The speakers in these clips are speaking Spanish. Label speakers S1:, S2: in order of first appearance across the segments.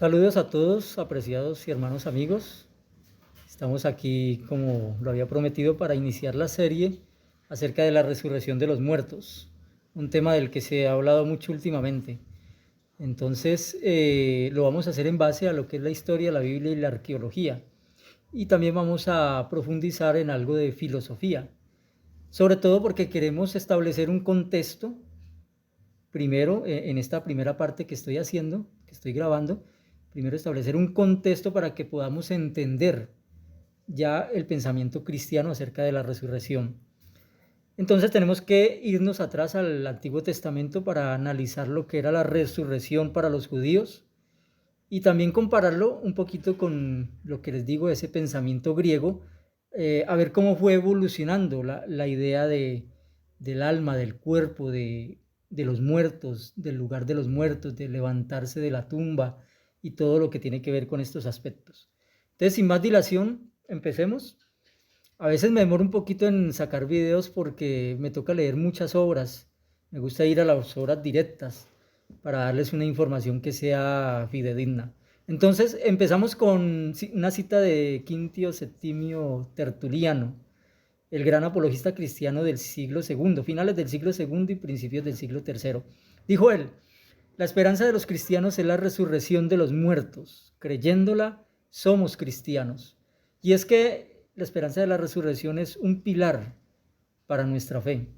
S1: Saludos a todos, apreciados y hermanos amigos. Estamos aquí, como lo había prometido, para iniciar la serie acerca de la resurrección de los muertos, un tema del que se ha hablado mucho últimamente. Entonces, lo vamos a hacer en base a lo que es la historia, la Biblia y la arqueología. Y también vamos a profundizar en algo de filosofía, sobre todo porque queremos establecer un contexto, primero, en esta primera parte que estoy haciendo, que estoy grabando, primero establecer un contexto para que podamos entender ya el pensamiento cristiano acerca de la resurrección. Entonces tenemos que irnos atrás al Antiguo Testamento para analizar lo que era la resurrección para los judíos y también compararlo un poquito con lo que les digo, ese pensamiento griego, a ver cómo fue evolucionando la idea del alma, del cuerpo, de los muertos, del lugar de los muertos, de levantarse de la tumba y todo lo que tiene que ver con estos aspectos. Entonces, sin más dilación, empecemos. A veces me demoro un poquito en sacar videos porque me toca leer muchas obras. Me gusta ir a las obras directas para darles una información que sea fidedigna. Entonces empezamos con una cita de Quintio Septimio Tertuliano, el gran apologista cristiano del siglo II, finales del siglo II y principios del siglo III. Dijo él: la esperanza de los cristianos es la resurrección de los muertos. Creyéndola, somos cristianos. Y es que la esperanza de la resurrección es un pilar para nuestra fe.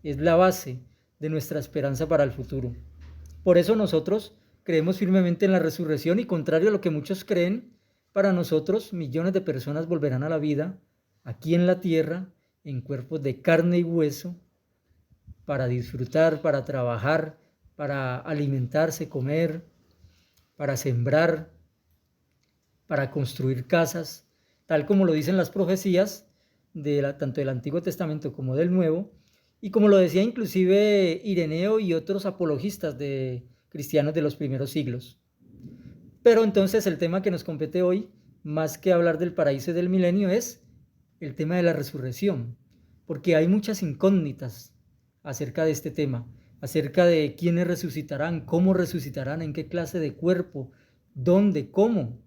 S1: Es la base de nuestra esperanza para el futuro. Por eso nosotros creemos firmemente en la resurrección y, contrario a lo que muchos creen, para nosotros millones de personas volverán a la vida aquí en la tierra, en cuerpos de carne y hueso, para disfrutar, para trabajar, para alimentarse, comer, para sembrar, para construir casas, tal como lo dicen las profecías tanto del Antiguo Testamento como del Nuevo, y como lo decía inclusive Ireneo y otros apologistas de cristianos de los primeros siglos. Pero entonces el tema que nos compete hoy, más que hablar del paraíso y del milenio, es el tema de la resurrección, porque hay muchas incógnitas acerca de este tema, acerca de quiénes resucitarán, en qué clase de cuerpo, dónde, cómo.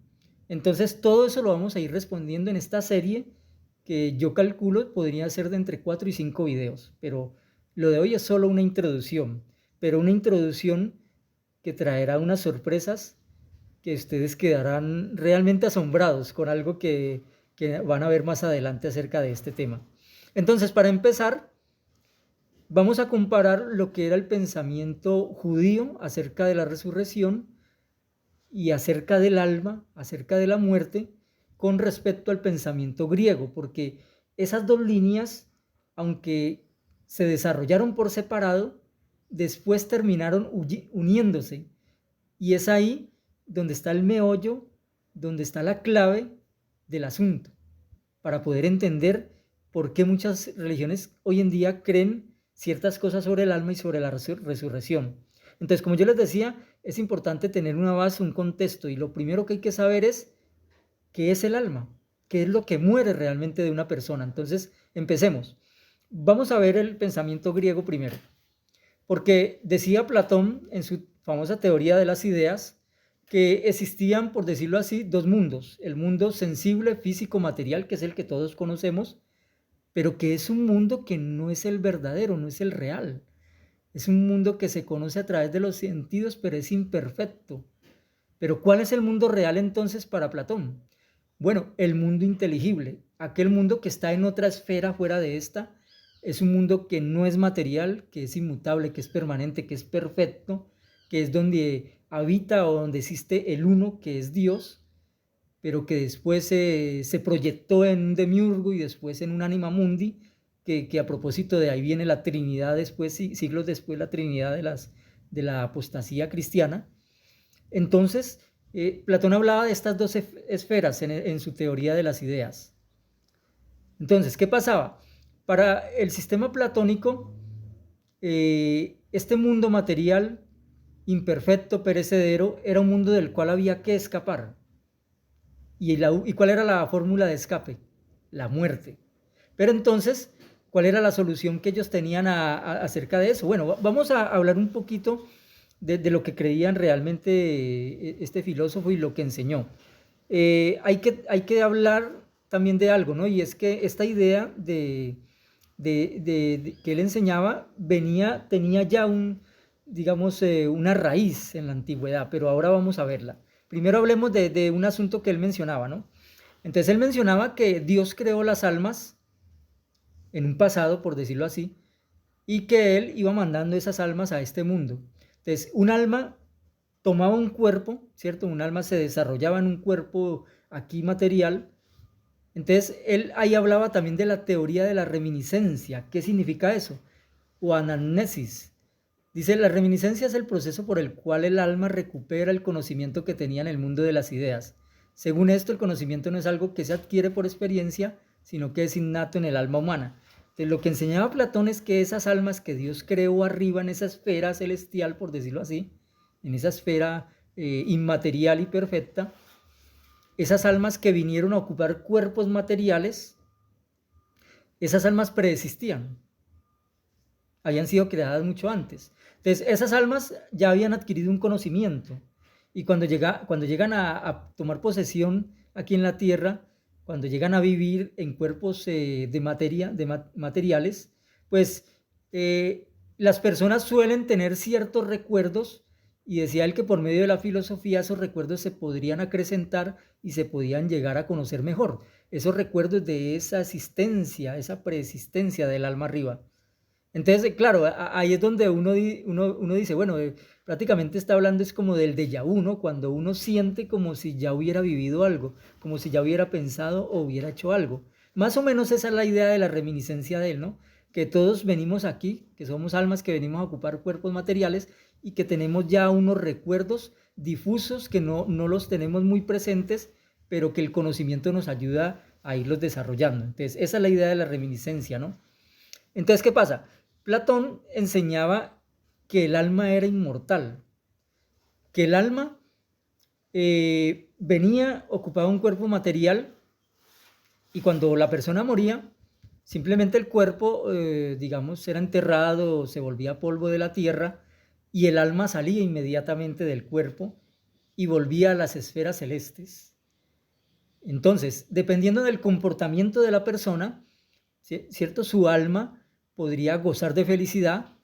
S1: Entonces todo eso lo vamos a ir respondiendo en esta serie que yo calculo podría ser de entre 4 y 5 videos, pero lo de hoy es solo una introducción, pero una introducción que traerá unas sorpresas que ustedes quedarán realmente asombrados con algo que van a ver más adelante acerca de este tema. Entonces, para empezar, vamos a comparar lo que era el pensamiento judío acerca de la resurrección y acerca del alma, acerca de la muerte, con respecto al pensamiento griego, porque esas dos líneas, aunque se desarrollaron por separado, después terminaron uniéndose. Y es ahí donde está el meollo, donde está la clave del asunto, para poder entender por qué muchas religiones hoy en día creen ciertas cosas sobre el alma y sobre la resurrección. Entonces, como yo les decía, es importante tener una base, un contexto, y lo primero que hay que saber es qué es el alma, qué es lo que muere realmente de una persona. Entonces, empecemos. Vamos a ver el pensamiento griego primero, porque decía Platón en su famosa teoría de las ideas que existían, por decirlo así, dos mundos: el mundo sensible, físico, material, que es el que todos conocemos, pero que es un mundo que no es el verdadero, no es el real. Es un mundo que se conoce a través de los sentidos, pero es imperfecto. Pero ¿cuál es el mundo real entonces para Platón? Bueno, el mundo inteligible, aquel mundo que está en otra esfera fuera de esta, es un mundo que no es material, que es inmutable, que es permanente, que es perfecto, que es donde habita o donde existe el uno, que es Dios, pero que después se proyectó en un demiurgo y después en un anima mundi, que a propósito de ahí viene la Trinidad después, siglos después, la Trinidad de la apostasía cristiana. Entonces, Platón hablaba de estas dos esferas en su teoría de las ideas. Entonces, ¿qué pasaba? Para el sistema platónico, este mundo material, imperfecto, perecedero, era un mundo del cual había que escapar. ¿Y cuál era la fórmula de escape? La muerte. Pero entonces, ¿cuál era la solución que ellos tenían acerca de eso? Bueno, vamos a hablar un poquito de lo que creían realmente este filósofo y lo que enseñó. Hay que hablar también de algo, ¿no? Y es que esta idea que él enseñaba tenía ya digamos, una raíz en la antigüedad, pero ahora vamos a verla. Primero hablemos de un asunto que él mencionaba, ¿no? Entonces él mencionaba que Dios creó las almas en un pasado, por decirlo así, y que él iba mandando esas almas a este mundo. Entonces, un alma tomaba un cuerpo, ¿cierto? Un alma se desarrollaba en un cuerpo aquí material. Entonces, él ahí hablaba también de la teoría de la reminiscencia. ¿Qué significa eso? O anamnesis. Dice, la reminiscencia es el proceso por el cual el alma recupera el conocimiento que tenía en el mundo de las ideas. Según esto, el conocimiento no es algo que se adquiere por experiencia, sino que es innato en el alma humana. Entonces, lo que enseñaba Platón es que esas almas que Dios creó arriba en esa esfera celestial, por decirlo así, en esa esfera inmaterial y perfecta, esas almas que vinieron a ocupar cuerpos materiales, esas almas preexistían, habían sido creadas mucho antes. Entonces, esas almas ya habían adquirido un conocimiento y cuando llegan a tomar posesión aquí en la tierra, cuando llegan a vivir en cuerpos materiales, pues las personas suelen tener ciertos recuerdos y decía él que por medio de la filosofía esos recuerdos se podrían acrecentar y se podían llegar a conocer mejor. Esos recuerdos de esa existencia, esa preexistencia del alma arriba. Entonces, claro, ahí es donde uno dice, bueno, prácticamente está hablando es como del déjà vu, ¿no? Cuando uno siente como si ya hubiera vivido algo, como si ya hubiera pensado o hubiera hecho algo. Más o menos esa es la idea de la reminiscencia de él, ¿no? Que todos venimos aquí, que somos almas que venimos a ocupar cuerpos materiales y que tenemos ya unos recuerdos difusos que no los tenemos muy presentes, pero que el conocimiento nos ayuda a irlos desarrollando. Entonces, esa es la idea de la reminiscencia, ¿no? Entonces, ¿qué pasa? Platón enseñaba que el alma era inmortal, que el alma ocupaba un cuerpo material y cuando la persona moría, simplemente el cuerpo, digamos, era enterrado, se volvía polvo de la tierra y el alma salía inmediatamente del cuerpo y volvía a las esferas celestes. Entonces, dependiendo del comportamiento de la persona, ¿cierto? Su alma podría gozar de felicidad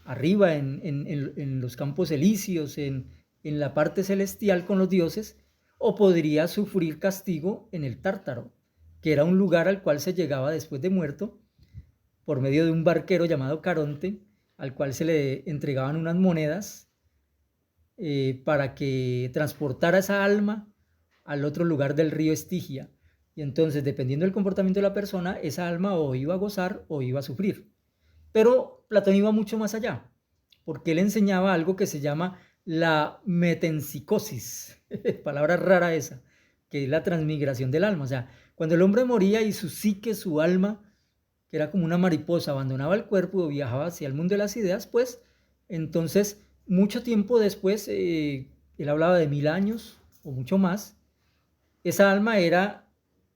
S1: arriba en los campos elíseos, en la parte celestial con los dioses, o podría sufrir castigo en el Tártaro, que era un lugar al cual se llegaba después de muerto por medio de un barquero llamado Caronte, al cual se le entregaban unas monedas para que transportara esa alma al otro lugar del río Estigia. Y entonces, dependiendo del comportamiento de la persona, esa alma o iba a gozar o iba a sufrir. Pero Platón iba mucho más allá, porque él enseñaba algo que se llama la metempsicosis, palabra rara esa, que es la transmigración del alma. O sea, cuando el hombre moría y su psique, su alma, que era como una mariposa, abandonaba el cuerpo y viajaba hacia el mundo de las ideas, pues entonces, mucho tiempo después, él hablaba de 1000 años o mucho más, esa alma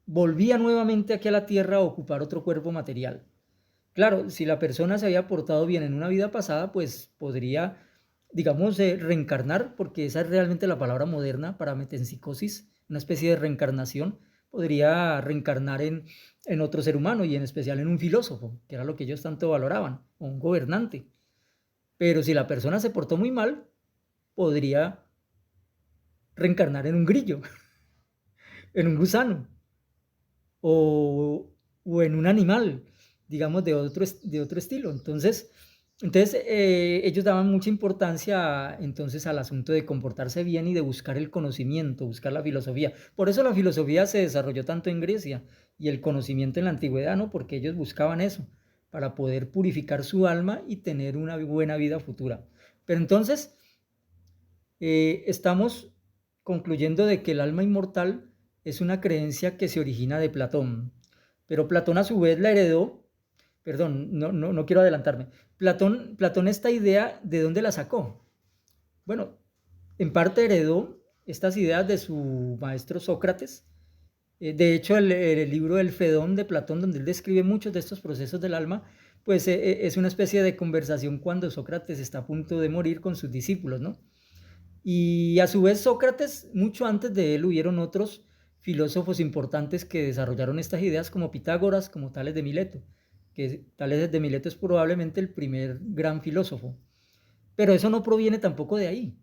S1: volvía nuevamente aquí a la tierra a ocupar otro cuerpo material. Claro, si la persona se había portado bien en una vida pasada, pues podría, digamos, reencarnar, porque esa es realmente la palabra moderna para metempsicosis, una especie de reencarnación, podría reencarnar en otro ser humano y en especial en un filósofo, que era lo que ellos tanto valoraban, o un gobernante. Pero si la persona se portó muy mal, podría reencarnar en un grillo, en un gusano, o en un animal, digamos, de otro estilo. Entonces ellos daban mucha importancia entonces al asunto de comportarse bien y de buscar el conocimiento, buscar la filosofía. Por eso la filosofía se desarrolló tanto en Grecia y el conocimiento en la antigüedad, ¿no? Porque ellos buscaban eso, para poder purificar su alma y tener una buena vida futura. Pero entonces estamos concluyendo de que el alma inmortal es una creencia que se origina de Platón, pero Platón a su vez la heredó. Perdón, no quiero adelantarme. Platón esta idea, ¿de dónde la sacó? Bueno, en parte heredó estas ideas de su maestro Sócrates. De hecho, el libro del Fedón de Platón, donde él describe muchos de estos procesos del alma, pues es una especie de conversación cuando Sócrates está a punto de morir con sus discípulos, ¿no? Y a su vez Sócrates, mucho antes de él, hubieron otros filósofos importantes que desarrollaron estas ideas, como Pitágoras, como Tales de Mileto, que Tales de Mileto es probablemente el primer gran filósofo. Pero eso no proviene tampoco de ahí,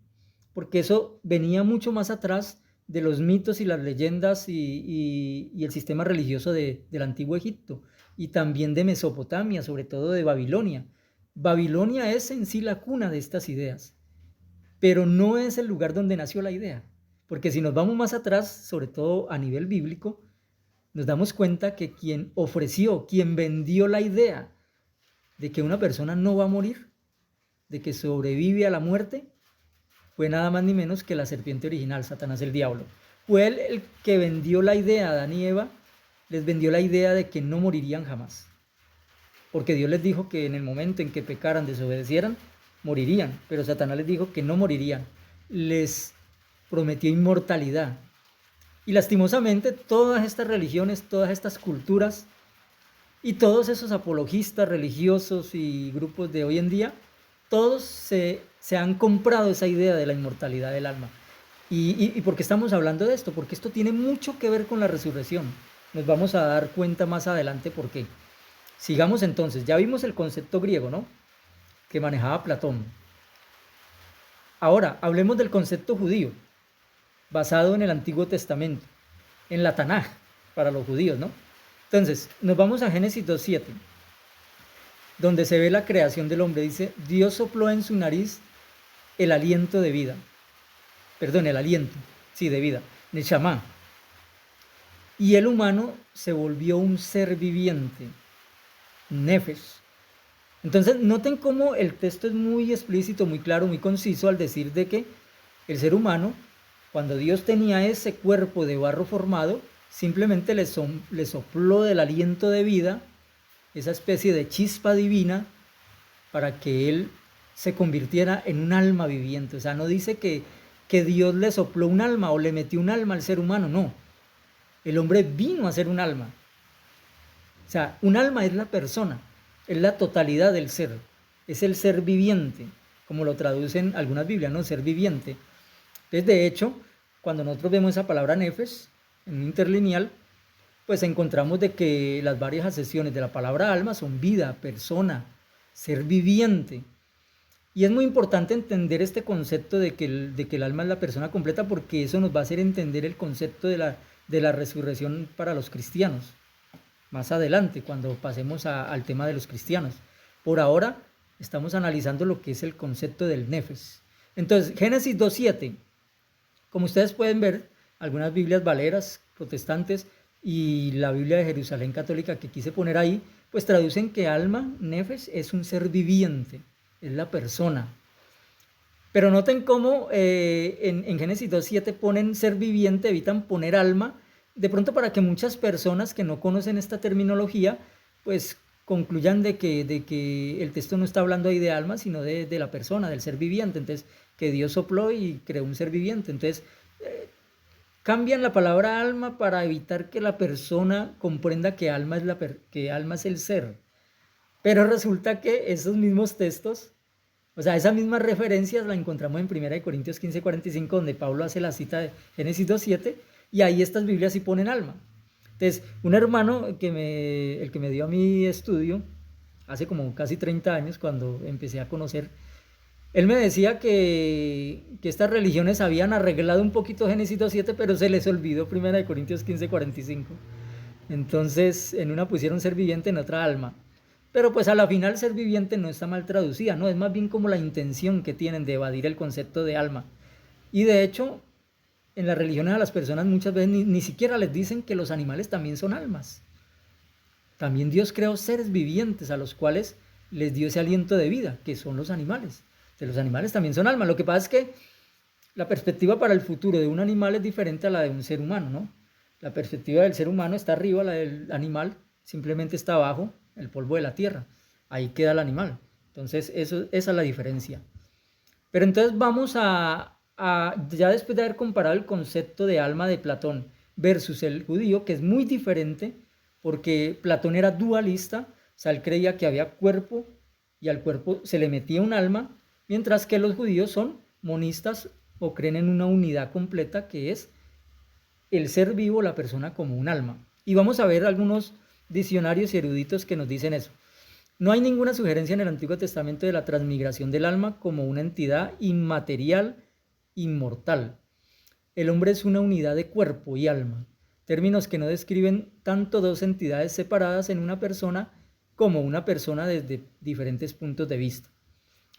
S1: porque eso venía mucho más atrás de los mitos y las leyendas y el sistema religioso del antiguo Egipto y también de Mesopotamia, sobre todo de Babilonia. Babilonia es en sí la cuna de estas ideas, pero no es el lugar donde nació la idea, porque si nos vamos más atrás, sobre todo a nivel bíblico, nos damos cuenta que quien ofreció, quien vendió la idea de que una persona no va a morir, de que sobrevive a la muerte, fue nada más ni menos que la serpiente original, Satanás el diablo. Fue él el que vendió la idea a Adán y Eva, les vendió la idea de que no morirían jamás. Porque Dios les dijo que en el momento en que pecaran, desobedecieran, morirían. Pero Satanás les dijo que no morirían. Les prometió inmortalidad. Y lastimosamente todas estas religiones, todas estas culturas y todos esos apologistas religiosos y grupos de hoy en día, todos se han comprado esa idea de la inmortalidad del alma. ¿Y por qué estamos hablando de esto? Porque esto tiene mucho que ver con la resurrección. Nos vamos a dar cuenta más adelante por qué. Sigamos entonces, ya vimos el concepto griego, ¿no? Que manejaba Platón. Ahora, hablemos del concepto judío, basado en el Antiguo Testamento, en la Tanaj, para los judíos, ¿no? Entonces, nos vamos a Génesis 2:7, donde se ve la creación del hombre. Dice, Dios sopló en su nariz el aliento de vida. Perdón, el aliento, sí, de vida, Neshama. Y el humano se volvió un ser viviente, Nefesh. Entonces, noten cómo el texto es muy explícito, muy claro, muy conciso al decir de que el ser humano, cuando Dios tenía ese cuerpo de barro formado, simplemente le sopló del aliento de vida, esa especie de chispa divina, para que él se convirtiera en un alma viviente. O sea, no dice que Dios le sopló un alma o le metió un alma al ser humano, no. El hombre vino a ser un alma. O sea, un alma es la persona, es la totalidad del ser, es el ser viviente, como lo traducen algunas Biblias, ¿no? Ser viviente. Entonces, de hecho, cuando nosotros vemos esa palabra nefesh en un interlineal, pues encontramos de que las varias acepciones de la palabra alma son vida, persona, ser viviente. Y es muy importante entender este concepto de que el alma es la persona completa, porque eso nos va a hacer entender el concepto de la resurrección para los cristianos. Más adelante, cuando pasemos al tema de los cristianos. Por ahora, estamos analizando lo que es el concepto del nefesh. Entonces, Génesis 2:7. Como ustedes pueden ver, algunas Biblias valeras, protestantes, y la Biblia de Jerusalén católica que quise poner ahí, pues traducen que alma, nefesh, es un ser viviente, es la persona. Pero noten cómo en Génesis 2:7 ponen ser viviente, evitan poner alma, de pronto para que muchas personas que no conocen esta terminología, pues concluyan de que el texto no está hablando ahí de alma, sino de la persona, del ser viviente. Entonces, que Dios sopló y creó un ser viviente. Entonces, cambian la palabra alma para evitar que la persona comprenda que alma es el ser. Pero resulta que esos mismos textos, o sea, esas mismas referencias las encontramos en 1 Corintios 15:45, donde Pablo hace la cita de Génesis 2:7, y ahí estas Biblias sí ponen alma. Entonces, un hermano, el que me dio a mi estudio, hace como casi 30 años, cuando empecé a conocer, él me decía que estas religiones habían arreglado un poquito Génesis 2:7, pero se les olvidó 1 Corintios 15:45. Entonces, en una pusieron ser viviente, en otra alma. Pero pues a la final ser viviente no está mal traducida, ¿no? Es más bien como la intención que tienen de evadir el concepto de alma. Y de hecho, en las religiones a las personas muchas veces ni siquiera les dicen que los animales también son almas. También Dios creó seres vivientes a los cuales les dio ese aliento de vida, que son los animales. De los animales también son almas. Lo que pasa es que la perspectiva para el futuro de un animal es diferente a la de un ser humano, ¿no? La perspectiva del ser humano está arriba, la del animal simplemente está abajo, el polvo de la tierra. Ahí queda el animal. Entonces, esa es la diferencia. Pero entonces vamos ya después de haber comparado el concepto de alma de Platón versus el judío, que es muy diferente, porque Platón era dualista, sea, él creía que había cuerpo y al cuerpo se le metía un alma, mientras que los judíos son monistas o creen en una unidad completa que es el ser vivo, la persona como un alma. Y vamos a ver algunos diccionarios y eruditos que nos dicen eso. No hay ninguna sugerencia en el Antiguo Testamento de la transmigración del alma como una entidad inmaterial, inmortal. El hombre es una unidad de cuerpo y alma, términos que no describen tanto dos entidades separadas en una persona como una persona desde diferentes puntos de vista.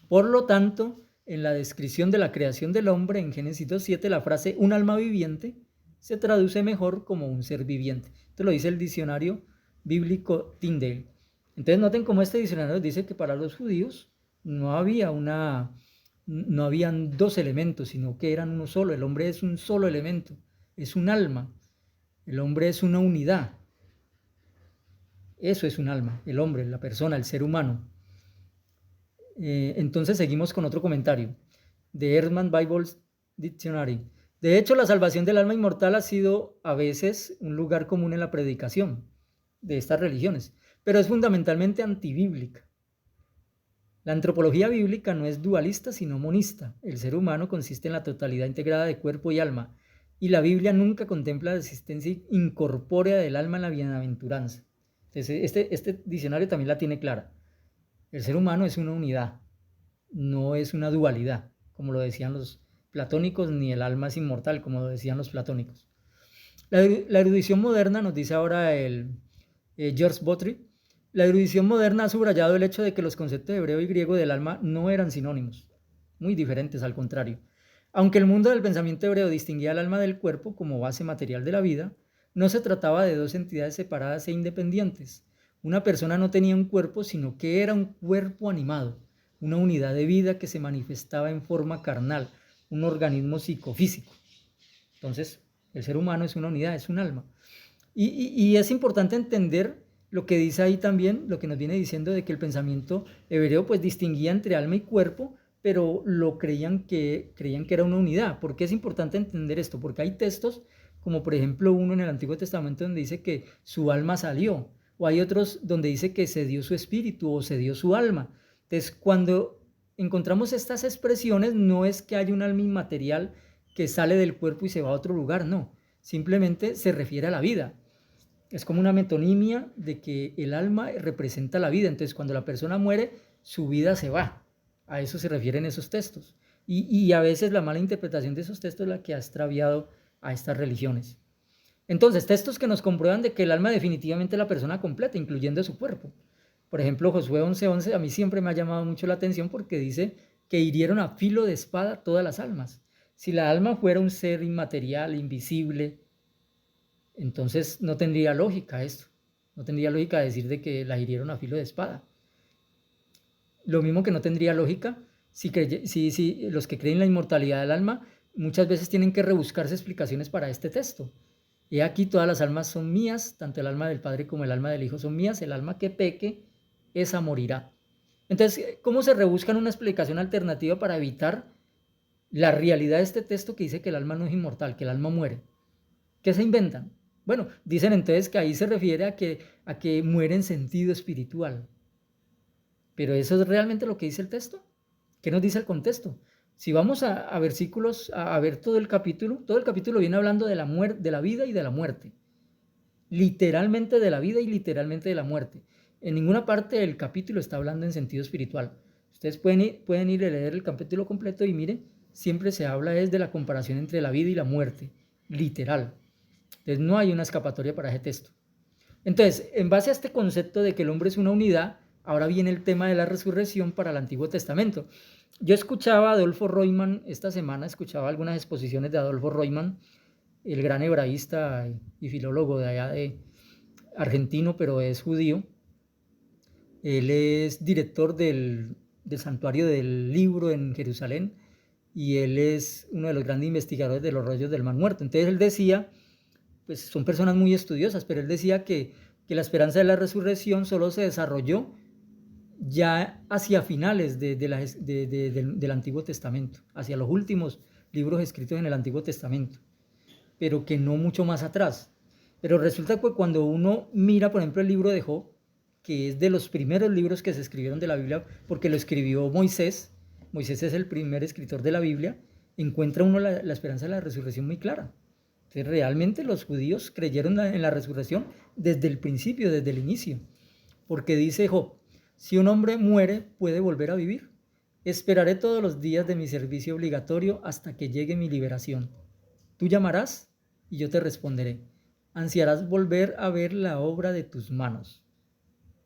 S1: Por lo tanto, en la descripción de la creación del hombre en Génesis 2:7, la frase un alma viviente se traduce mejor como un ser viviente. Esto lo dice el diccionario bíblico Tyndale. Entonces noten cómo este diccionario dice que para los judíos no habían dos elementos, sino que eran uno solo. El hombre es un solo elemento, es un alma. El hombre es una unidad. Eso es un alma, el hombre, la persona, el ser humano. Entonces seguimos con otro comentario de Ehrman Bible Dictionary. De hecho, la salvación del alma inmortal ha sido a veces un lugar común en la predicación de estas religiones, pero es fundamentalmente antibíblica. La antropología bíblica no es dualista, sino monista. El ser humano consiste en la totalidad integrada de cuerpo y alma, y la Biblia nunca contempla la existencia incorpórea del alma en la bienaventuranza. Entonces, este diccionario también la tiene clara. El ser humano es una unidad, no es una dualidad, como lo decían los platónicos, ni el alma es inmortal, como lo decían los platónicos. La erudición moderna, nos dice ahora el George Botry, la erudición moderna ha subrayado el hecho de que los conceptos hebreo y griego del alma no eran sinónimos, muy diferentes al contrario. Aunque el mundo del pensamiento hebreo distinguía el alma del cuerpo como base material de la vida, no se trataba de dos entidades separadas e independientes. Una persona no tenía un cuerpo, sino que era un cuerpo animado, una unidad de vida que se manifestaba en forma carnal, un organismo psicofísico. Entonces, el ser humano es una unidad, es un alma. Y es importante entender lo que dice ahí también, lo que nos viene diciendo de que el pensamiento hebreo pues distinguía entre alma y cuerpo, pero creían que era una unidad. ¿Por qué es importante entender esto? Porque hay textos, como por ejemplo uno en el Antiguo Testamento donde dice que su alma salió, o hay otros donde dice que se dio su espíritu o se dio su alma. Entonces, cuando encontramos estas expresiones, no es que haya un alma inmaterial que sale del cuerpo y se va a otro lugar, no. Simplemente se refiere a la vida. Es como una metonimia de que el alma representa la vida. Entonces, cuando la persona muere, su vida se va. A eso se refieren esos textos. Y a veces la mala interpretación de esos textos es la que ha extraviado a estas religiones. Entonces, textos que nos comprueban de que el alma definitivamente es la persona completa, incluyendo su cuerpo. Por ejemplo, Josué 11:11 a mí siempre me ha llamado mucho la atención porque dice que hirieron a filo de espada todas las almas. Si la alma fuera un ser inmaterial, invisible, entonces no tendría lógica esto. No tendría lógica decir de que la hirieron a filo de espada. Lo mismo que no tendría lógica si los que creen en la inmortalidad del alma muchas veces tienen que rebuscarse explicaciones para este texto. Y aquí todas las almas son mías, tanto el alma del Padre como el alma del Hijo son mías. El alma que peque, esa morirá. Entonces, ¿cómo se rebuscan una explicación alternativa para evitar la realidad de este texto que dice que el alma no es inmortal, que el alma muere? ¿Qué se inventan? Bueno, dicen entonces que ahí se refiere a que muere en sentido espiritual. Pero eso es realmente lo que dice el texto. ¿Qué nos dice el contexto? Si vamos a versículos, a ver todo el capítulo viene hablando de la vida y de la muerte. Literalmente de la vida y literalmente de la muerte. En ninguna parte del capítulo está hablando en sentido espiritual. Ustedes pueden ir a leer el capítulo completo y miren, siempre se habla de la comparación entre la vida y la muerte. Literal. Entonces no hay una escapatoria para ese texto. Entonces, en base a este concepto de que el hombre es una unidad, ahora viene el tema de la resurrección para el Antiguo Testamento. Yo escuchaba a Adolfo Royman, esta semana escuchaba algunas exposiciones de Adolfo Royman, el gran hebraísta y filólogo de allá de argentino, pero es judío. Él es director del Santuario del Libro en Jerusalén y él es uno de los grandes investigadores de los rollos del Mar Muerto. Entonces él decía, pues son personas muy estudiosas, pero él decía que la esperanza de la resurrección solo se desarrolló ya hacia finales del Antiguo Testamento, hacia los últimos libros escritos en el Antiguo Testamento, pero que no mucho más atrás. Pero resulta que cuando uno mira, por ejemplo, el libro de Job, que es de los primeros libros que se escribieron de la Biblia, porque lo escribió Moisés. Moisés es el primer escritor de la Biblia. Encuentra uno la esperanza de la resurrección muy clara. Entonces, realmente los judíos creyeron en la resurrección desde el principio, desde el inicio. Porque dice Job, si un hombre muere, puede volver a vivir. Esperaré todos los días de mi servicio obligatorio hasta que llegue mi liberación. Tú llamarás y yo te responderé. Ansiarás volver a ver la obra de tus manos.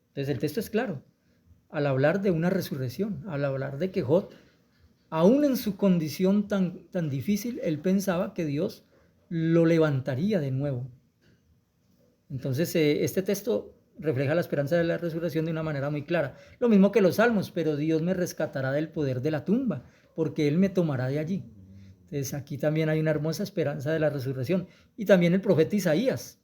S1: Entonces el texto es claro. Al hablar de una resurrección, al hablar de que Job, aún en su condición tan difícil, él pensaba que Dios lo levantaría de nuevo. Entonces este texto refleja la esperanza de la resurrección de una manera muy clara. Lo mismo que los salmos, pero Dios me rescatará del poder de la tumba, porque Él me tomará de allí. Entonces aquí también hay una hermosa esperanza de la resurrección. Y también el profeta Isaías.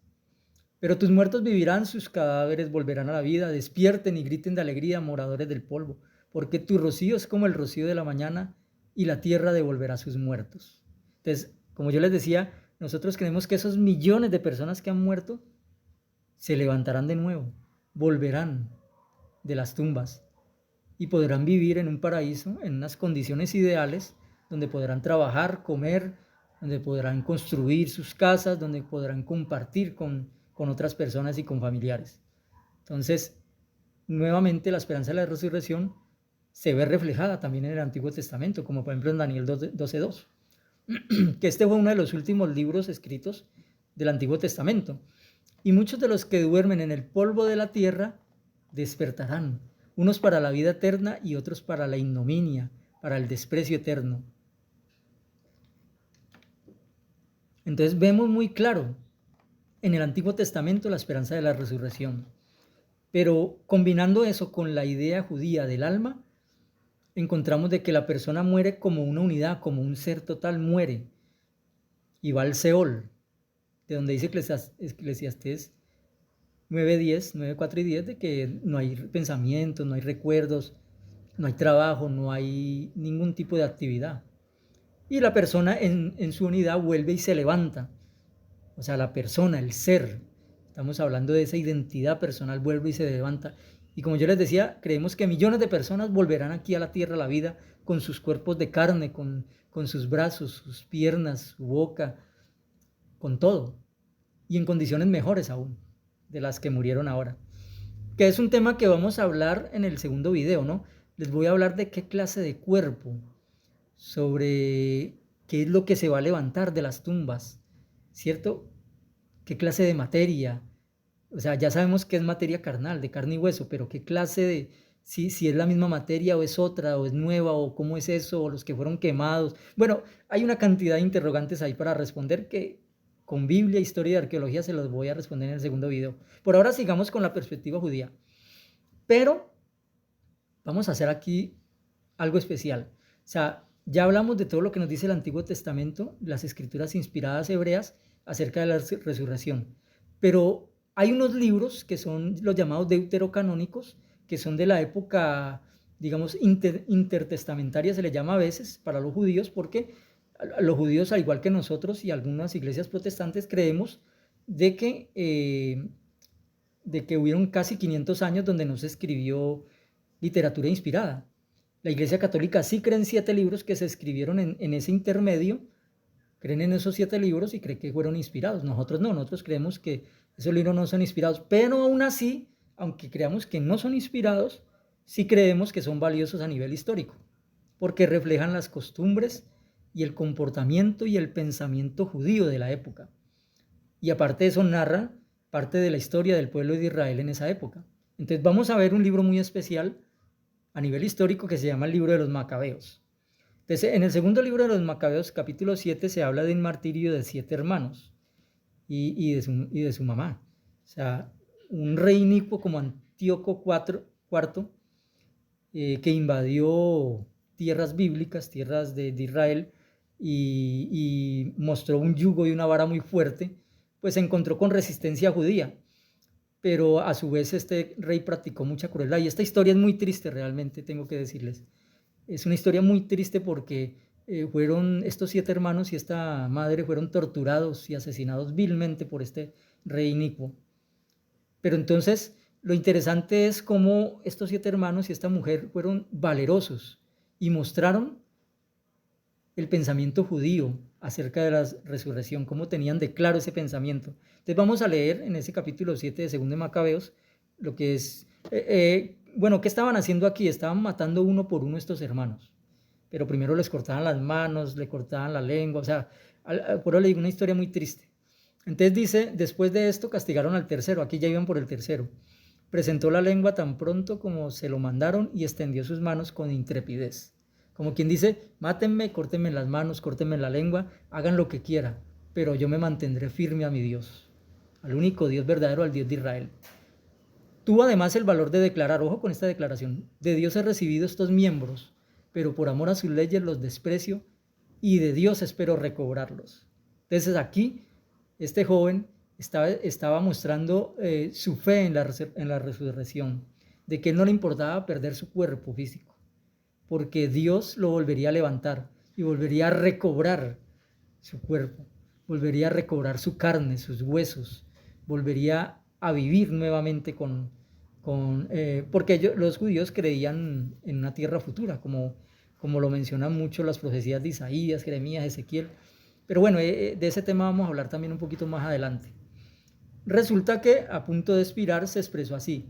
S1: Pero tus muertos vivirán, sus cadáveres volverán a la vida, despierten y griten de alegría, moradores del polvo, porque tu rocío es como el rocío de la mañana y la tierra devolverá sus muertos. Entonces, como yo les decía, nosotros creemos que esos millones de personas que han muerto se levantarán de nuevo, volverán de las tumbas y podrán vivir en un paraíso, en unas condiciones ideales, donde podrán trabajar, comer, donde podrán construir sus casas, donde podrán compartir con otras personas y con familiares. Entonces, nuevamente la esperanza de la resurrección se ve reflejada también en el Antiguo Testamento, como por ejemplo en Daniel 12:2, que este fue uno de los últimos libros escritos del Antiguo Testamento. Y muchos de los que duermen en el polvo de la tierra despertarán, unos para la vida eterna y otros para la ignominia, para el desprecio eterno. Entonces vemos muy claro en el Antiguo Testamento la esperanza de la resurrección. Pero combinando eso con la idea judía del alma, encontramos de que la persona muere como una unidad, como un ser total muere y va al Seol, de donde dice Eclesiastés 9:10, 9:4 y 10, de que no hay pensamientos, no hay recuerdos, no hay trabajo, no hay ningún tipo de actividad. Y la persona en su unidad vuelve y se levanta. O sea, la persona, el ser, estamos hablando de esa identidad personal, vuelve y se levanta. Y como yo les decía, creemos que millones de personas volverán aquí a la tierra, a la vida, con sus cuerpos de carne, con sus brazos, sus piernas, su boca, con todo. Y en condiciones mejores aún de las que murieron ahora. Que es un tema que vamos a hablar en el segundo video, ¿no? Les voy a hablar de qué clase de cuerpo, sobre qué es lo que se va a levantar de las tumbas, ¿cierto? ¿Qué clase de materia? O sea, ya sabemos que es materia carnal, de carne y hueso, pero qué clase de, si es la misma materia o es otra, o es nueva, o cómo es eso, o los que fueron quemados. Bueno, hay una cantidad de interrogantes ahí para responder que con Biblia, historia y arqueología se los voy a responder en el segundo video. Por ahora sigamos con la perspectiva judía. Pero vamos a hacer aquí algo especial. O sea, ya hablamos de todo lo que nos dice el Antiguo Testamento, las escrituras inspiradas hebreas acerca de la resurrección. Pero hay unos libros que son los llamados deuterocanónicos, que son de la época, digamos, intertestamentaria, se le llama a veces para los judíos, porque los judíos, al igual que nosotros y algunas iglesias protestantes, creemos de que hubieron casi 500 años donde no se escribió literatura inspirada. La Iglesia Católica sí cree en 7 libros que se escribieron en ese intermedio, creen en esos 7 libros y creen que fueron inspirados. Nosotros no, nosotros creemos que esos libros no son inspirados, pero aún así, aunque creamos que no son inspirados, sí creemos que son valiosos a nivel histórico, porque reflejan las costumbres y el comportamiento y el pensamiento judío de la época. Y aparte de eso narra parte de la historia del pueblo de Israel en esa época. Entonces vamos a ver un libro muy especial a nivel histórico que se llama el libro de los Macabeos. Entonces, en el segundo libro de los Macabeos, capítulo 7, se habla de un martirio de 7 hermanos y de su mamá. O sea, un rey inicuo como Antíoco IV, que invadió tierras bíblicas, tierras de Israel, y mostró un yugo y una vara muy fuerte, pues se encontró con resistencia judía. Pero a su vez este rey practicó mucha crueldad. Y esta historia es muy triste realmente, tengo que decirles. Es una historia muy triste porque fueron estos 7 hermanos y esta madre fueron torturados y asesinados vilmente por este rey inicuo. Pero entonces Lo interesante es cómo estos 7 hermanos y esta mujer fueron valerosos y mostraron el pensamiento judío acerca de la resurrección, cómo tenían de claro ese pensamiento. Entonces vamos a leer en ese capítulo 7 de 2 de Macabeos lo que es, bueno, ¿qué estaban haciendo aquí? Estaban matando uno por uno estos hermanos, pero primero les cortaban las manos, le cortaban la lengua, o sea, por eso le digo una historia muy triste. Entonces dice, después de esto castigaron al tercero, aquí ya iban por el tercero. Presentó la lengua tan pronto como se lo mandaron y extendió sus manos con intrepidez. Como quien dice, mátenme, córtenme las manos, córtenme la lengua, hagan lo que quiera, pero yo me mantendré firme a mi Dios, al único Dios verdadero, al Dios de Israel. Tuvo además el valor de declarar, ojo con esta declaración, de Dios he recibido estos miembros, pero por amor a sus leyes los desprecio y de Dios espero recobrarlos. Entonces aquí este joven estaba mostrando su fe en la resurrección, de que no le importaba perder su cuerpo físico, porque Dios lo volvería a levantar y volvería a recobrar su cuerpo, volvería a recobrar su carne, sus huesos, volvería a vivir nuevamente porque los judíos creían en una tierra futura, como lo mencionan mucho las profecías de Isaías, Jeremías, Ezequiel. Pero bueno, de ese tema vamos a hablar también un poquito más adelante. Resulta que a punto de expirar se expresó así.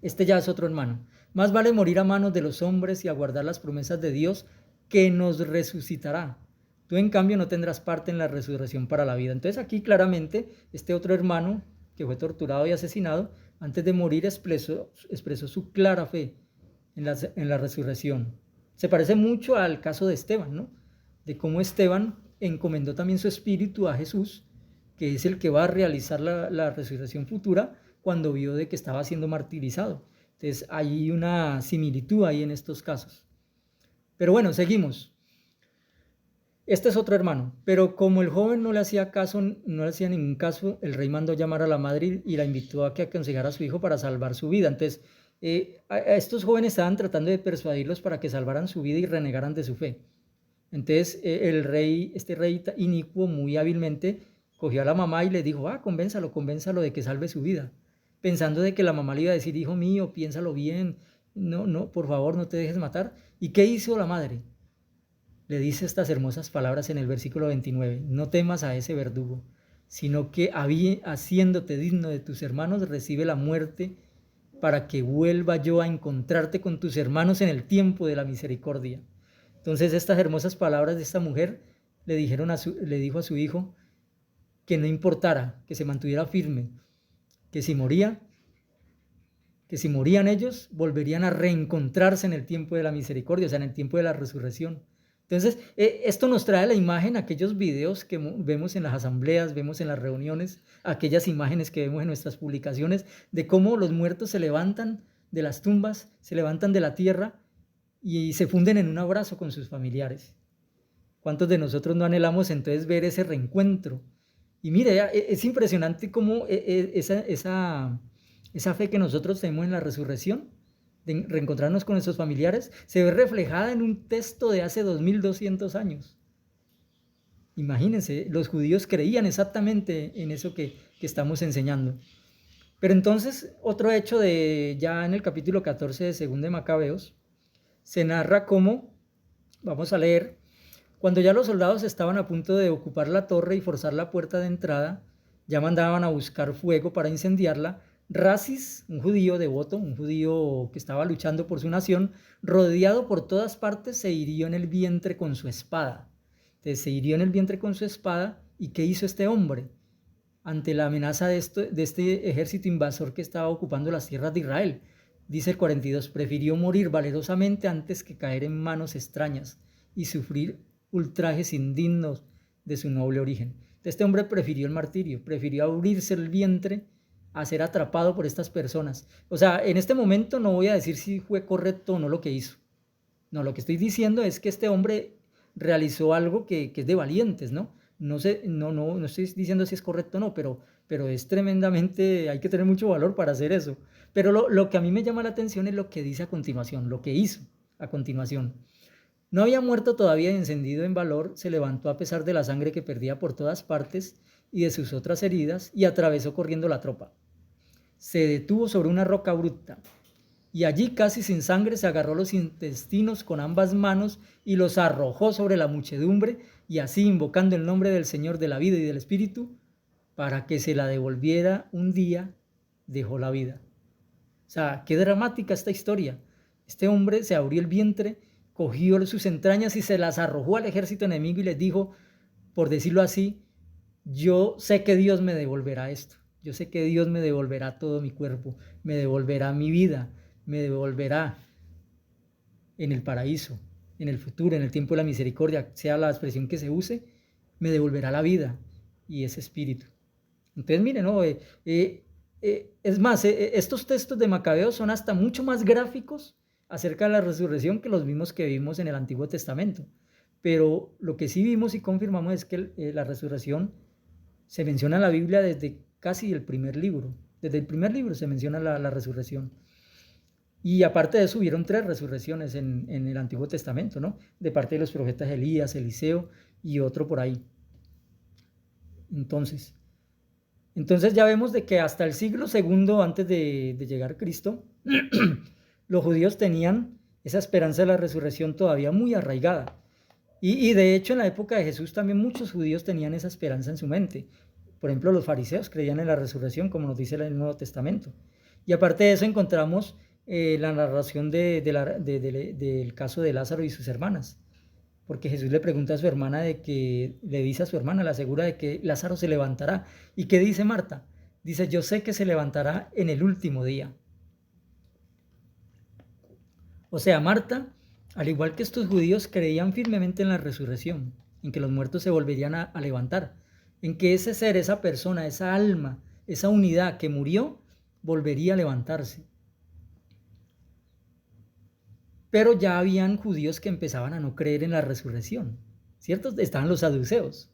S1: Este ya es otro hermano. Más vale morir a manos de los hombres y aguardar las promesas de Dios que nos resucitará. Tú en cambio no tendrás parte en la resurrección para la vida. Entonces aquí claramente este otro hermano que fue torturado y asesinado, antes de morir expresó su clara fe en la resurrección. Se parece mucho al caso de Esteban, ¿no? De cómo Esteban encomendó también su espíritu a Jesús, que es el que va a realizar la resurrección futura, cuando vio de que estaba siendo martirizado. Entonces hay una similitud ahí en estos casos. Pero bueno, seguimos. Este es otro hermano, pero como el joven no le hacía ningún caso, el rey mandó llamar a la madre y la invitó a que aconsejara a su hijo para salvar su vida. Entonces, a estos jóvenes estaban tratando de persuadirlos para que salvaran su vida y renegaran de su fe. Entonces, este rey inicuo, muy hábilmente, cogió a la mamá y le dijo, convénzalo de que salve su vida, pensando de que la mamá le iba a decir, hijo mío, piénsalo bien, no, por favor, no te dejes matar. ¿Y qué hizo la madre? Le dice estas hermosas palabras en el versículo 29, no temas a ese verdugo, sino que haciéndote digno de tus hermanos, recibe la muerte para que vuelva yo a encontrarte con tus hermanos en el tiempo de la misericordia. Entonces estas hermosas palabras de esta mujer le dijo a su hijo que no importara, que se mantuviera firme, que si morían ellos, volverían a reencontrarse en el tiempo de la misericordia, o sea, en el tiempo de la resurrección. Entonces, esto nos trae a la imagen aquellos videos que vemos en las asambleas, vemos en las reuniones, aquellas imágenes que vemos en nuestras publicaciones, de cómo los muertos se levantan de las tumbas, se levantan de la tierra y se funden en un abrazo con sus familiares. ¿Cuántos de nosotros no anhelamos entonces ver ese reencuentro? Y mire, es impresionante cómo esa fe que nosotros tenemos en la resurrección, de reencontrarnos con nuestros familiares, se ve reflejada en un texto de hace 2200 años. Imagínense, los judíos creían exactamente en eso que estamos enseñando. Pero entonces, otro hecho ya en el capítulo 14 de 2 de Macabeos, se narra cómo, vamos a leer, cuando ya los soldados estaban a punto de ocupar la torre y forzar la puerta de entrada, ya mandaban a buscar fuego para incendiarla. Rasis, un judío devoto, un judío que estaba luchando por su nación, rodeado por todas partes, se hirió en el vientre con su espada. Entonces se hirió en el vientre con su espada. ¿Y qué hizo este hombre? Ante la amenaza de este ejército invasor que estaba ocupando las tierras de Israel. Dice el 42, prefirió morir valerosamente antes que caer en manos extrañas y sufrir ultrajes indignos de su noble origen. Este hombre prefirió el martirio, prefirió abrirse el vientre a ser atrapado por estas personas. O sea, en este momento no voy a decir si fue correcto o no lo que hizo. No, lo que estoy diciendo es que este hombre realizó algo que es de valientes, ¿no? No estoy diciendo si es correcto o no, pero es tremendamente, hay que tener mucho valor para hacer eso. Pero lo que a mí me llama la atención es lo que dice a continuación, lo que hizo a continuación. No había muerto todavía y encendido en valor, se levantó a pesar de la sangre que perdía por todas partes y de sus otras heridas y atravesó corriendo la tropa. se detuvo sobre una roca abrupta, y allí casi sin sangre se agarró los intestinos con ambas manos y los arrojó sobre la muchedumbre, y así, invocando el nombre del Señor de la vida y del Espíritu, para que se la devolviera un día, dejó la vida. O sea, qué dramática esta historia. Este hombre se abrió el vientre, cogió sus entrañas y se las arrojó al ejército enemigo y les dijo, por decirlo así, yo sé que Dios me devolverá esto. Yo sé que Dios me devolverá todo mi cuerpo, me devolverá mi vida, me devolverá en el paraíso, en el futuro, en el tiempo de la misericordia, sea la expresión que se use, me devolverá la vida y ese espíritu. Entonces, miren, ¿no? Es más, estos textos de Macabeo son hasta mucho más gráficos acerca de la resurrección que los mismos que vimos en el Antiguo Testamento. Pero lo que sí vimos y confirmamos es que la resurrección se menciona en la Biblia desde casi el primer libro. Desde el primer libro se menciona la resurrección. Y aparte de eso, hubieron 3 resurrecciones en el Antiguo Testamento, ¿no? De parte de los profetas Elías, Eliseo y otro por ahí. Entonces ya vemos de que hasta el siglo II antes de llegar Cristo, los judíos tenían esa esperanza de la resurrección todavía muy arraigada. Y de hecho, en la época de Jesús también muchos judíos tenían esa esperanza en su mente. Por ejemplo, los fariseos creían en la resurrección, como nos dice el Nuevo Testamento. Y aparte de eso encontramos la narración del caso de Lázaro y sus hermanas. Porque Jesús le pregunta a su hermana le dice a su hermana, le asegura de que Lázaro se levantará. ¿Y qué dice Marta? Dice, yo sé que se levantará en el último día. O sea, Marta, al igual que estos judíos, creían firmemente en la resurrección, en que los muertos se volverían a levantar, en que ese ser, esa persona, esa alma, esa unidad que murió, volvería a levantarse. Pero ya habían judíos que empezaban a no creer en la resurrección, ¿cierto? Estaban los saduceos.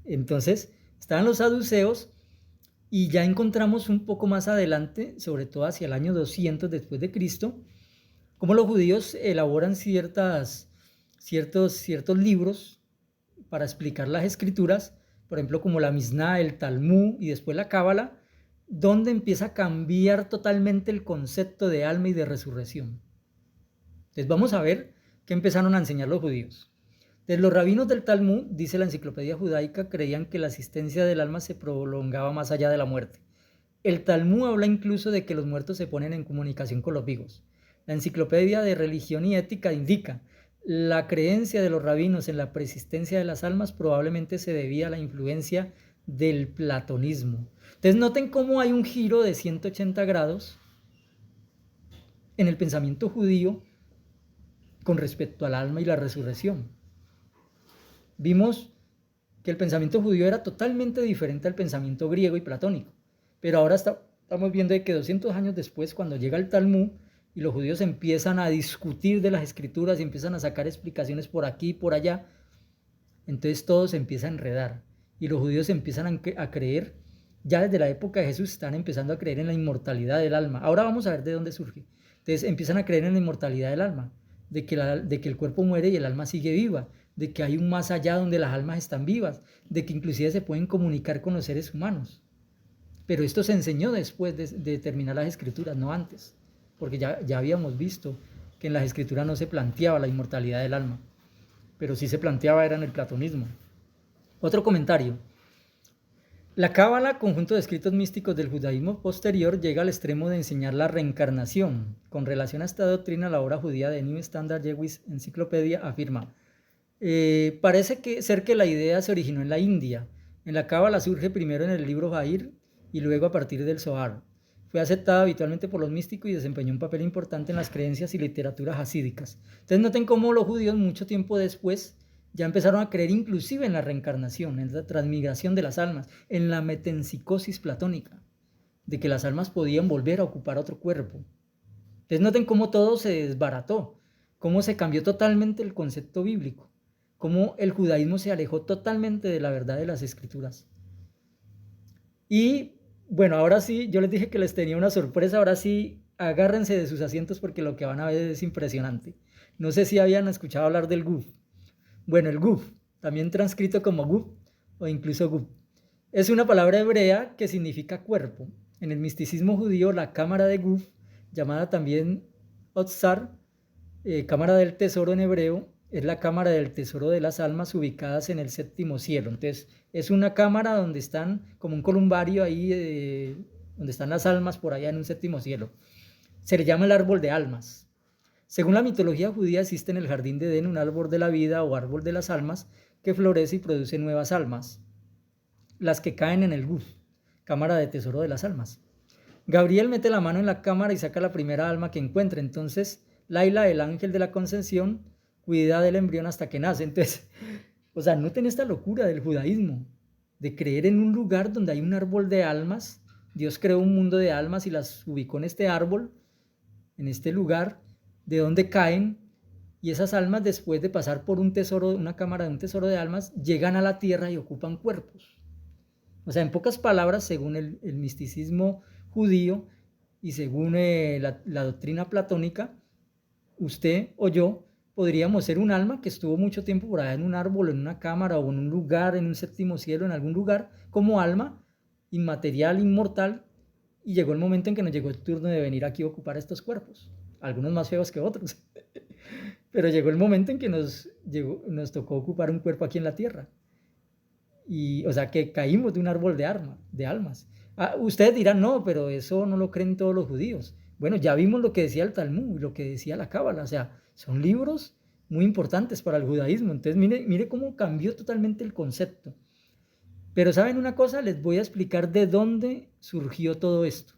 S1: Entonces, estaban los saduceos y ya encontramos un poco más adelante, sobre todo hacia el año 200 después de Cristo, cómo los judíos elaboran ciertos libros para explicar las escrituras, por ejemplo, como la Misná, el Talmud y después la Cábala, donde empieza a cambiar totalmente el concepto de alma y de resurrección. Entonces vamos a ver qué empezaron a enseñar los judíos. Entonces, los rabinos del Talmud, dice la enciclopedia judaica, creían que la existencia del alma se prolongaba más allá de la muerte. El Talmud habla incluso de que los muertos se ponen en comunicación con los vivos. La enciclopedia de religión y ética indica la creencia de los rabinos en la persistencia de las almas probablemente se debía a la influencia del platonismo. Entonces noten cómo hay un giro de 180 grados en el pensamiento judío con respecto al alma y la resurrección. Vimos que el pensamiento judío era totalmente diferente al pensamiento griego y platónico, pero ahora estamos viendo que 200 años después, cuando llega el Talmud y los judíos empiezan a discutir de las escrituras y empiezan a sacar explicaciones por aquí y por allá, entonces todo se empieza a enredar y los judíos empiezan a creer, ya desde la época de Jesús están empezando a creer en la inmortalidad del alma. Ahora vamos a ver de dónde surge. Entonces empiezan a creer en la inmortalidad del alma, de que el cuerpo muere y el alma sigue viva, de que hay un más allá donde las almas están vivas, de que inclusive se pueden comunicar con los seres humanos. Pero esto se enseñó después de terminar las escrituras, no antes, porque ya habíamos visto que en las escrituras no se planteaba la inmortalidad del alma, pero sí se planteaba era en el platonismo. Otro comentario. La Cábala, conjunto de escritos místicos del judaísmo posterior, llega al extremo de enseñar la reencarnación. Con relación a esta doctrina, la obra judía de New Standard Jewish Encyclopedia afirma: parece ser que la idea se originó en la India. En la Cábala surge primero en el libro Jair y luego a partir del Zohar. Fue aceptada habitualmente por los místicos y desempeñó un papel importante en las creencias y literaturas hasídicas. Entonces noten cómo los judíos mucho tiempo después ya empezaron a creer inclusive en la reencarnación, en la transmigración de las almas, en la metempsicosis platónica, de que las almas podían volver a ocupar otro cuerpo. Entonces noten cómo todo se desbarató, cómo se cambió totalmente el concepto bíblico, cómo el judaísmo se alejó totalmente de la verdad de las escrituras. Y bueno, ahora sí, yo les dije que les tenía una sorpresa, ahora sí, agárrense de sus asientos porque lo que van a ver es impresionante. No sé si habían escuchado hablar del Guf. Bueno, el Guf, también transcrito como Guf o incluso Guf, es una palabra hebrea que significa cuerpo. En el misticismo judío, la cámara de Guf, llamada también Otzar, cámara del tesoro en hebreo, es la cámara del tesoro de las almas ubicadas en el séptimo cielo. Entonces, es una cámara donde están, como un columbario ahí, donde están las almas por allá en un séptimo cielo. Se le llama el árbol de almas. Según la mitología judía, existe en el jardín de Edén un árbol de la vida o árbol de las almas que florece y produce nuevas almas, las que caen en el Guf, cámara de tesoro de las almas. Gabriel mete la mano en la cámara y saca la primera alma que encuentra. Entonces, Laila, el ángel de la concepción, cuida del embrión hasta que nace. Entonces, o sea, noten esta locura del judaísmo, de creer en un lugar donde hay un árbol de almas. Dios creó un mundo de almas y las ubicó en este árbol, en este lugar, de donde caen, y esas almas, después de pasar por un tesoro, una cámara de un tesoro de almas, llegan a la tierra y ocupan cuerpos. O sea, en pocas palabras, según el misticismo judío y según la doctrina platónica, usted o yo podríamos ser un alma que estuvo mucho tiempo por allá en un árbol, en una cámara o en un lugar, en un séptimo cielo, en algún lugar, como alma inmaterial, inmortal, y llegó el momento en que nos llegó el turno de venir aquí a ocupar estos cuerpos, algunos más feos que otros, pero llegó el momento en que nos tocó ocupar un cuerpo aquí en la tierra. Y, o sea, que caímos de un árbol de almas. Ustedes dirán, no, pero eso no lo creen todos los judíos. Bueno, ya vimos lo que decía el Talmud, lo que decía la Cábala, o sea, son libros muy importantes para el judaísmo. Entonces, mire cómo cambió totalmente el concepto. Pero ¿saben una cosa? Les voy a explicar de dónde surgió todo esto,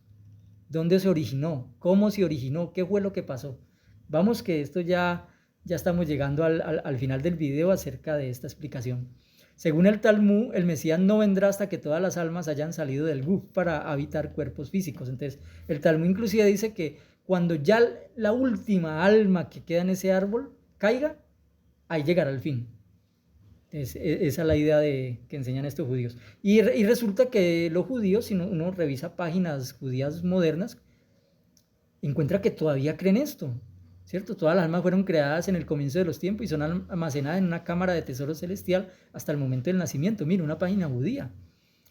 S1: dónde se originó, cómo se originó, qué fue lo que pasó. Vamos que esto ya estamos llegando al final del video acerca de esta explicación. Según el Talmud, el Mesías no vendrá hasta que todas las almas hayan salido del Guf para habitar cuerpos físicos. Entonces, el Talmud inclusive dice que cuando ya la última alma que queda en ese árbol caiga, ahí llegará el fin. Esa es la idea que enseñan estos judíos. Y resulta que los judíos, si uno revisa páginas judías modernas, encuentra que todavía creen esto, ¿cierto? Todas las almas fueron creadas en el comienzo de los tiempos y son almacenadas en una cámara de tesoro celestial hasta el momento del nacimiento. Mira, una página judía,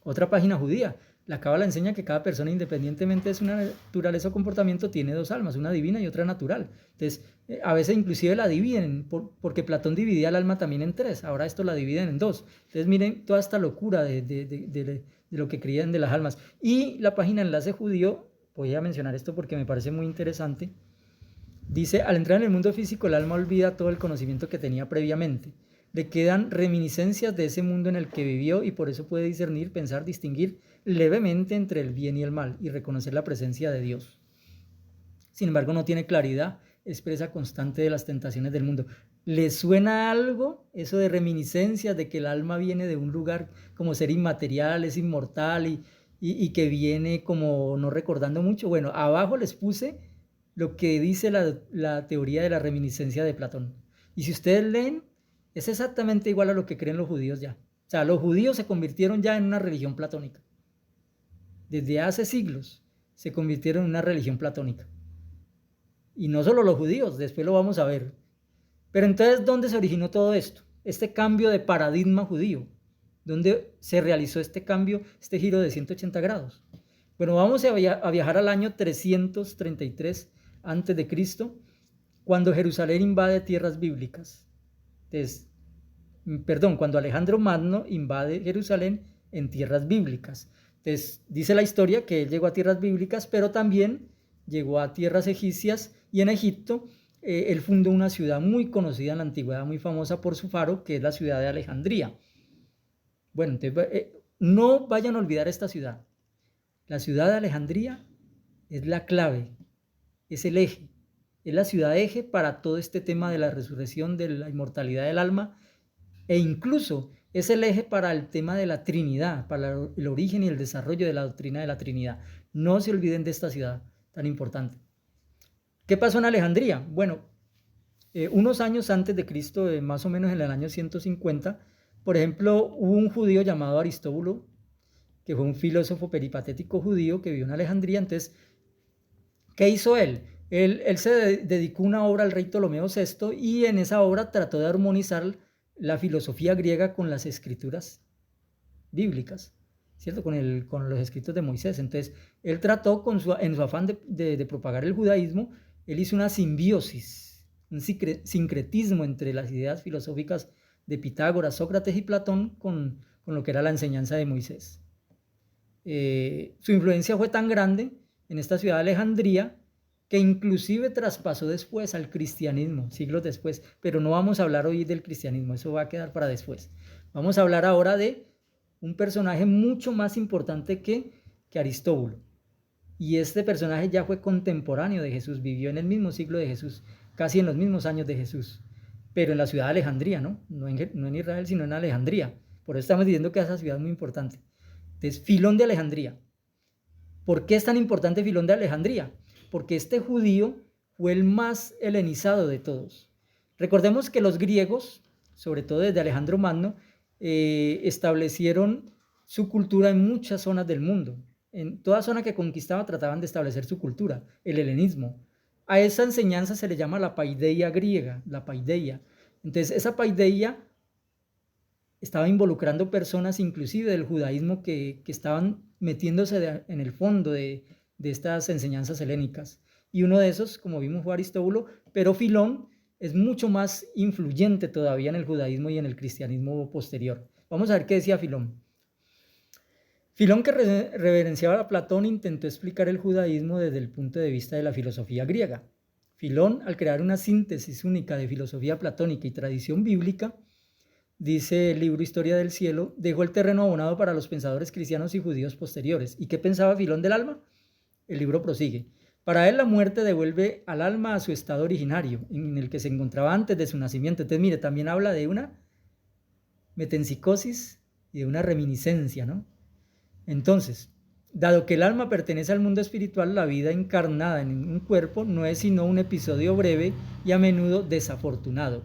S1: otra página judía. La Cábala enseña que cada persona, independientemente de su naturaleza o comportamiento, tiene dos almas, una divina y otra natural. Entonces, a veces inclusive la dividen, porque Platón dividía el alma también en tres, ahora esto la dividen en dos. Entonces, miren toda esta locura de lo que creían de las almas. Y la página Enlace Judío, voy a mencionar esto porque me parece muy interesante. Dice, al entrar en el mundo físico, el alma olvida todo el conocimiento que tenía previamente. Le quedan reminiscencias de ese mundo en el que vivió y por eso puede discernir, pensar, distinguir levemente entre el bien y el mal y reconocer la presencia de Dios. Sin embargo, no tiene claridad, es presa constante de las tentaciones del mundo. ¿Le suena algo eso de reminiscencias, de que el alma viene de un lugar como ser inmaterial, es inmortal y que viene como no recordando mucho? Bueno, abajo les puse lo que dice la teoría de la reminiscencia de Platón. Y si ustedes leen, es exactamente igual a lo que creen los judíos ya. O sea, los judíos se convirtieron ya en una religión platónica. Desde hace siglos se convirtieron en una religión platónica. Y no solo los judíos, después lo vamos a ver. Pero entonces, ¿dónde se originó todo esto? Este cambio de paradigma judío. ¿Dónde se realizó este cambio, este giro de 180 grados? Bueno, vamos a viajar al año 333 a.C., cuando Jerusalén invade tierras bíblicas. Entonces, cuando Alejandro Magno invade Jerusalén en tierras bíblicas. Entonces, dice la historia que él llegó a tierras bíblicas, pero también llegó a tierras egipcias y en Egipto él fundó una ciudad muy conocida en la antigüedad, muy famosa por su faro, que es la ciudad de Alejandría. Bueno, entonces, no vayan a olvidar esta ciudad. La ciudad de Alejandría es la clave, es el eje, es la ciudad eje para todo este tema de la resurrección, de la inmortalidad del alma, e incluso es el eje para el tema de la Trinidad, para el origen y el desarrollo de la doctrina de la Trinidad. No se olviden de esta ciudad tan importante. ¿Qué pasó en Alejandría? Bueno, unos años antes de Cristo, más o menos en el año 150, por ejemplo, hubo un judío llamado Aristóbulo, que fue un filósofo peripatético judío que vivió en Alejandría. Entonces, ¿qué hizo él? Él se dedicó una obra al rey Ptolomeo VI y en esa obra trató de armonizar la filosofía griega con las escrituras bíblicas. ¿cierto? Con los escritos de Moisés. Entonces, él trató en su afán de propagar el judaísmo, él hizo una simbiosis, un sincretismo entre las ideas filosóficas de Pitágoras, Sócrates y Platón con lo que era la enseñanza de Moisés. Su influencia fue tan grande en esta ciudad de Alejandría que inclusive traspasó después al cristianismo, siglos después, pero no vamos a hablar hoy del cristianismo, eso va a quedar para después. Vamos a hablar ahora de un personaje mucho más importante que Aristóbulo. Y este personaje ya fue contemporáneo de Jesús, vivió en el mismo siglo de Jesús, casi en los mismos años de Jesús, pero en la ciudad de Alejandría, ¿no? No en Israel, sino en Alejandría. Por eso estamos diciendo que esa ciudad es muy importante. Entonces, Filón de Alejandría. ¿Por qué es tan importante Filón de Alejandría? Porque este judío fue el más helenizado de todos. Recordemos que los griegos, sobre todo desde Alejandro Magno, establecieron su cultura en muchas zonas del mundo. En toda zona que conquistaba trataban de establecer su cultura, el helenismo. A esa enseñanza se le llama la paideia griega, la paideia. Entonces, esa paideia estaba involucrando personas inclusive del judaísmo que estaban metiéndose en el fondo de estas enseñanzas helénicas. Y uno de esos, como vimos, fue Aristóbulo, pero Filón es mucho más influyente todavía en el judaísmo y en el cristianismo posterior. Vamos a ver qué decía Filón. Filón, que reverenciaba a Platón, intentó explicar el judaísmo desde el punto de vista de la filosofía griega. Filón, al crear una síntesis única de filosofía platónica y tradición bíblica, dice el libro Historia del Cielo, dejó el terreno abonado para los pensadores cristianos y judíos posteriores. ¿Y qué pensaba Filón del alma? El libro prosigue. Para él la muerte devuelve al alma a su estado originario, en el que se encontraba antes de su nacimiento. Entonces, mire, también habla de una metempsicosis y de una reminiscencia, ¿no? Entonces, dado que el alma pertenece al mundo espiritual, la vida encarnada en un cuerpo no es sino un episodio breve y a menudo desafortunado.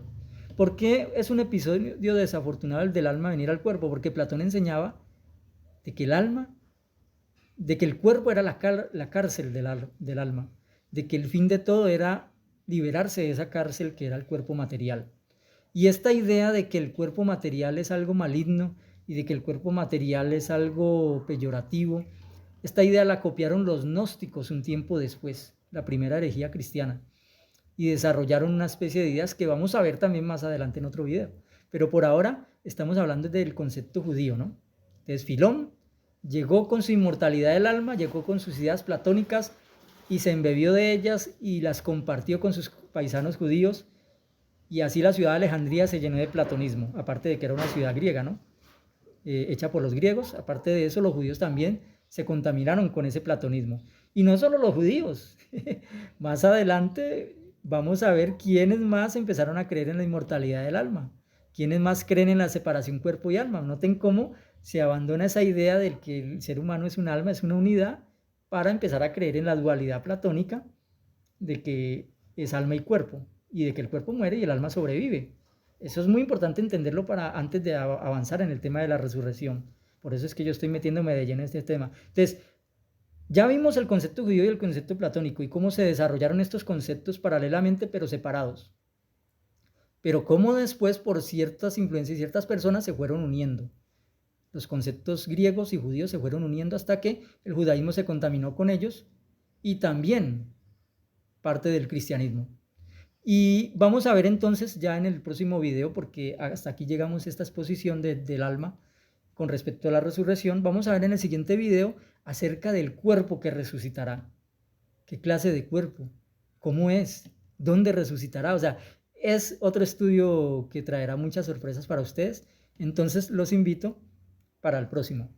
S1: ¿Por qué es un episodio desafortunado el del alma venir al cuerpo? Porque Platón enseñaba de que el cuerpo era la cárcel del alma, de que el fin de todo era liberarse de esa cárcel que era el cuerpo material. Y esta idea de que el cuerpo material es algo maligno y de que el cuerpo material es algo peyorativo, esta idea la copiaron los gnósticos un tiempo después, la primera herejía cristiana, y desarrollaron una especie de ideas que vamos a ver también más adelante en otro video. Pero por ahora estamos hablando del concepto judío, ¿no? Entonces Filón llegó con su inmortalidad del alma, llegó con sus ideas platónicas y se embebió de ellas y las compartió con sus paisanos judíos, y así la ciudad de Alejandría se llenó de platonismo, aparte de que era una ciudad griega, ¿no? Hecha por los griegos. Aparte de eso, los judíos también se contaminaron con ese platonismo. Y no solo los judíos. Más adelante vamos a ver quiénes más empezaron a creer en la inmortalidad del alma, quiénes más creen en la separación cuerpo y alma. Noten cómo se abandona esa idea de que el ser humano es un alma, es una unidad, para empezar a creer en la dualidad platónica de que es alma y cuerpo, y de que el cuerpo muere y el alma sobrevive. Eso es muy importante entenderlo antes de avanzar en el tema de la resurrección. Por eso es que yo estoy metiéndome de lleno en este tema. Entonces, ya vimos el concepto judío y el concepto platónico y cómo se desarrollaron estos conceptos paralelamente pero separados. Pero cómo después, por ciertas influencias y ciertas personas, se fueron uniendo. Los conceptos griegos y judíos se fueron uniendo hasta que el judaísmo se contaminó con ellos y también parte del cristianismo. Y vamos a ver entonces ya en el próximo video, porque hasta aquí llegamos a esta exposición del alma con respecto a la resurrección. Vamos a ver en el siguiente video acerca del cuerpo que resucitará. ¿Qué clase de cuerpo? ¿Cómo es? ¿Dónde resucitará? O sea, es otro estudio que traerá muchas sorpresas para ustedes. Entonces los invito para el próximo.